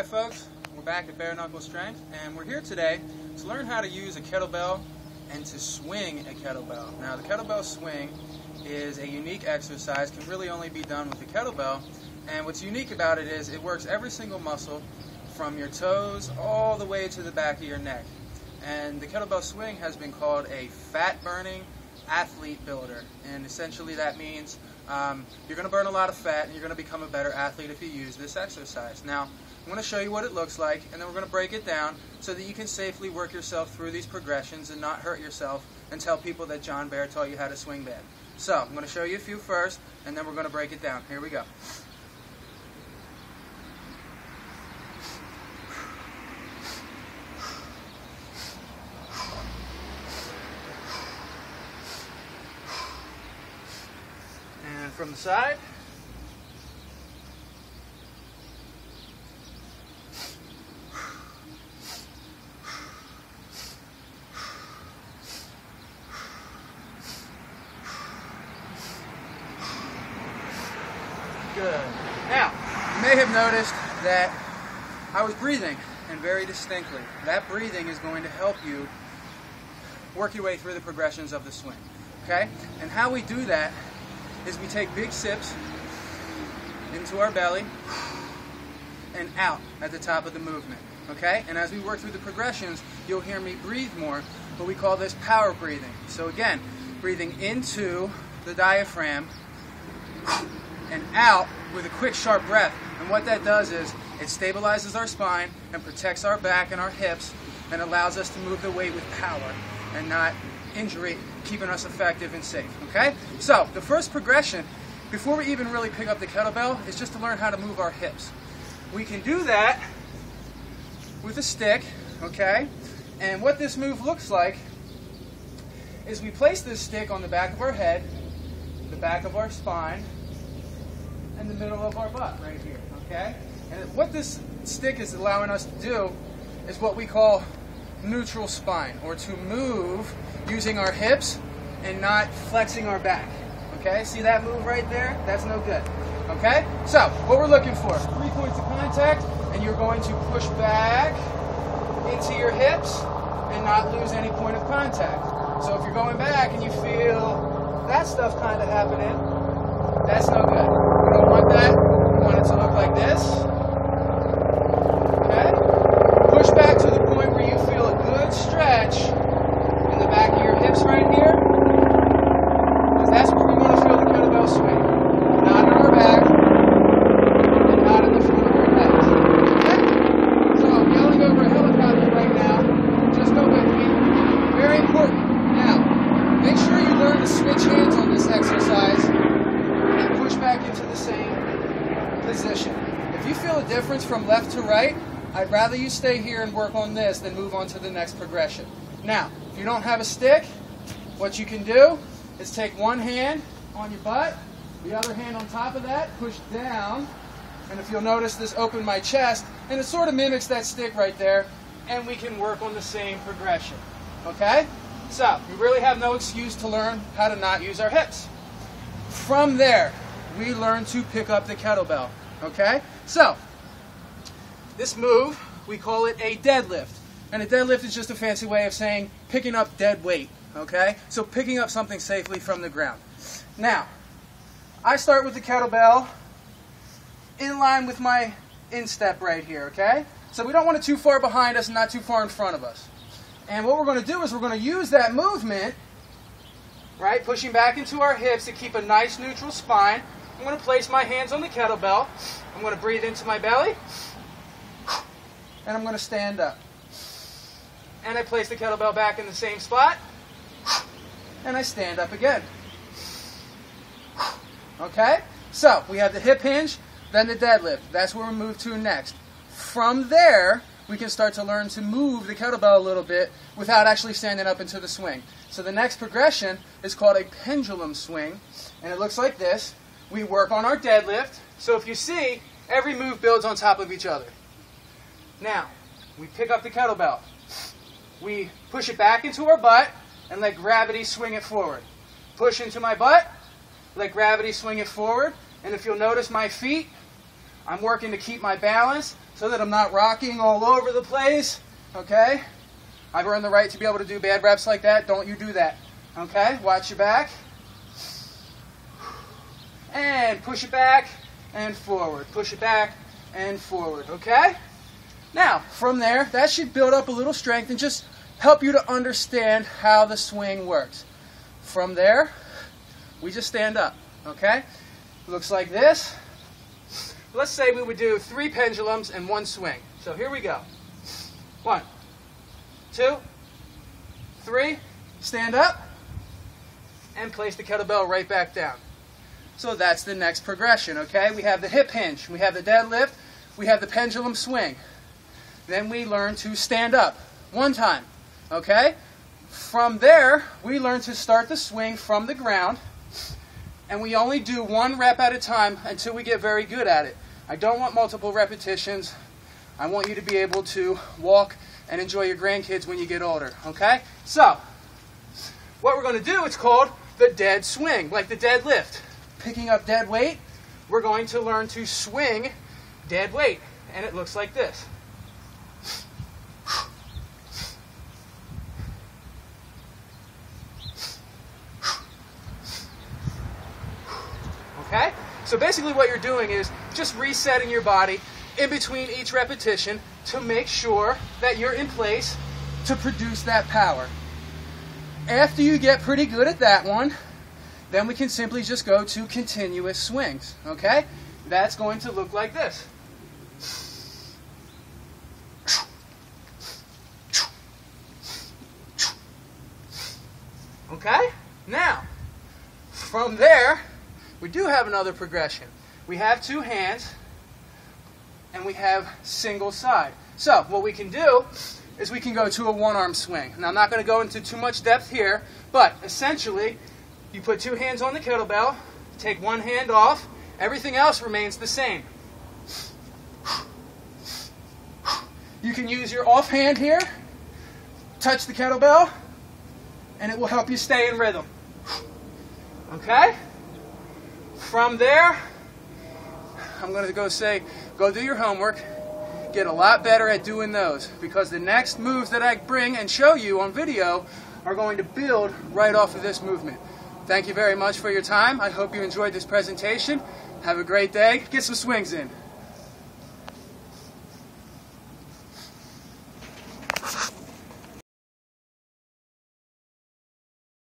Hi folks, we're back at Bare Knuckle Strength, and we're here today to learn how to use a kettlebell and to swing a kettlebell. Now the kettlebell swing is a unique exercise, can really only be done with a kettlebell, and what's unique about it is it works every single muscle from your toes all the way to the back of your neck. And the kettlebell swing has been called a fat burning athlete builder, and essentially that means you're going to burn a lot of fat and you're going to become a better athlete if you use this exercise. Now I'm going to show you what it looks like, and then we're going to break it down so that you can safely work yourself through these progressions and not hurt yourself and tell people that John Bair taught you how to swing bad. So I'm going to show you a few first, and then we're going to break it down. Here we go. And from the side. Good. Now, you may have noticed that I was breathing, and very distinctly. That breathing is going to help you work your way through the progressions of the swing. Okay? And how we do that is we take big sips into our belly and out at the top of the movement. Okay? And as we work through the progressions, you'll hear me breathe more, but we call this power breathing. So again, breathing into the diaphragm and out with a quick, sharp breath. And what that does is it stabilizes our spine and protects our back and our hips and allows us to move the weight with power and not injury, keeping us effective and safe. Okay? So the first progression, before we even really pick up the kettlebell, is just to learn how to move our hips. We can do that with a stick, okay? And what this move looks like is we place this stick on the back of our head, the back of our spine, and the middle of our butt right here, okay? And what this stick is allowing us to do is what we call neutral spine, or to move using our hips and not flexing our back, okay? See that move right there? That's no good, okay? So, what we're looking for, 3 points of contact, and you're going to push back into your hips and not lose any point of contact. So if you're going back and you feel that stuff kind of happening, that's no good. We don't want that. We want it to look like this. Okay? Push back to the point where you feel a good stretch in the back of your hips right here. Because that's where we want to feel the kettlebell swing. Not in our back, and not in the front of our legs. Okay? So I'm yelling over a helicopter right now. Just go with me. Very important. Now, make sure you learn to switch hands on this exercise and push back into the same position. If you feel a difference from left to right, I'd rather you stay here and work on this than move on to the next progression. Now, if you don't have a stick, what you can do is take one hand on your butt, the other hand on top of that, push down, and if you'll notice this, open my chest, and it sort of mimics that stick right there, and we can work on the same progression. Okay? So, we really have no excuse to learn how to not use our hips. From there, we learn to pick up the kettlebell. Okay? So, this move, we call it a deadlift. And a deadlift is just a fancy way of saying picking up dead weight. Okay? So picking up something safely from the ground. Now, I start with the kettlebell in line with my instep right here. Okay? So we don't want it too far behind us and not too far in front of us. And what we're going to do is we're going to use that movement, right, pushing back into our hips to keep a nice neutral spine. I'm going to place my hands on the kettlebell. I'm going to breathe into my belly. And I'm going to stand up. And I place the kettlebell back in the same spot. And I stand up again. Okay? So, we have the hip hinge, then the deadlift. That's where we move to next. From there, we can start to learn to move the kettlebell a little bit without actually standing up into the swing. So the next progression is called a pendulum swing, and it looks like this. We work on our deadlift. So if you see, every move builds on top of each other. Now, we pick up the kettlebell. We push it back into our butt and let gravity swing it forward. Push into my butt, let gravity swing it forward, and if you'll notice my feet I'm working to keep my balance so that I'm not rocking all over the place, okay? I've earned the right to be able to do bad reps like that. Don't you do that, okay? Watch your back. And push it back and forward. Push it back and forward, okay? Now, from there, that should build up a little strength and just help you to understand how the swing works. From there, we just stand up, okay? Looks like this. Let's say we would do 3 pendulums and 1 swing. So here we go. 1, 2, 3, stand up, and place the kettlebell right back down. So that's the next progression, okay? We have the hip hinge, we have the deadlift, we have the pendulum swing. Then we learn to stand up 1 time, okay? From there, we learn to start the swing from the ground, and we only do 1 rep at a time until we get very good at it. I don't want multiple repetitions. I want you to be able to walk and enjoy your grandkids when you get older, okay? So, what we're going to do, it's called the dead swing, like the deadlift. Picking up dead weight, we're going to learn to swing dead weight, and it looks like this. Okay? So basically what you're doing is just resetting your body in between each repetition to make sure that you're in place to produce that power. After you get pretty good at that one, then we can simply just go to continuous swings, okay? That's going to look like this. Okay? Now, from there, we do have another progression. We have 2 hands, and we have single side. So, what we can do is we can go to a 1-arm swing. Now, I'm not going to go into too much depth here, but essentially, you put 2 hands on the kettlebell, take 1 hand off, everything else remains the same. You can use your off hand here, touch the kettlebell, and it will help you stay in rhythm. Okay? From there, I'm going to go do your homework, get a lot better at doing those, because the next moves that I bring and show you on video are going to build right off of this movement. Thank you very much for your time. I hope you enjoyed this presentation. Have a great day. Get some swings in.